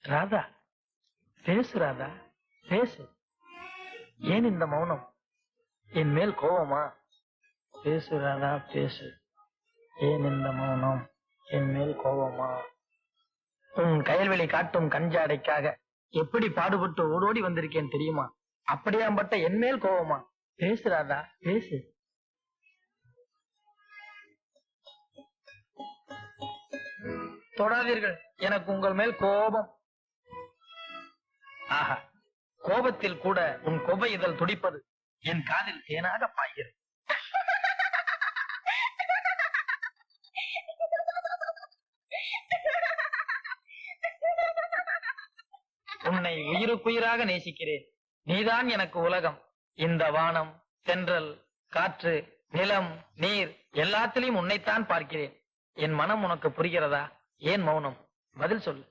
ராதா, பேசு ராதா, பேசு. ஏன் இந்த மௌனம்? என் மேல் கோபமா? பேசு ராதா, பேசு. ஏன் இந்த மௌனம்? என் மேல் கோபமா? உன் கயல்வெளி காட்டும் கஞ்சாடைக்காக எப்படி பாடுபட்டு ஓடோடி வந்திருக்கேன் தெரியுமா? அப்படியாம்பட்ட என் மேல் கோபமா? பேசு ராதா, பேசு. தொடாதீர்கள், எனக்கு உங்கள் மேல் கோபம். ஆஹா, கோபத்தில் கூட உன் கொபை இதழ் துடிப்பது என் காதில் தேனாக பாய்கிறது. உன்னை உயிருக்குயிராக நேசிக்கிறேன். நீதான் எனக்கு உலகம். இந்த வானம், தென்றல், காற்று, நிலம், நீர் எல்லாத்திலையும் உன்னைத்தான் பார்க்கிறேன். என் மனம் உனக்கு புரிகிறதா? ஏன் மௌனம்? பதில் சொல்.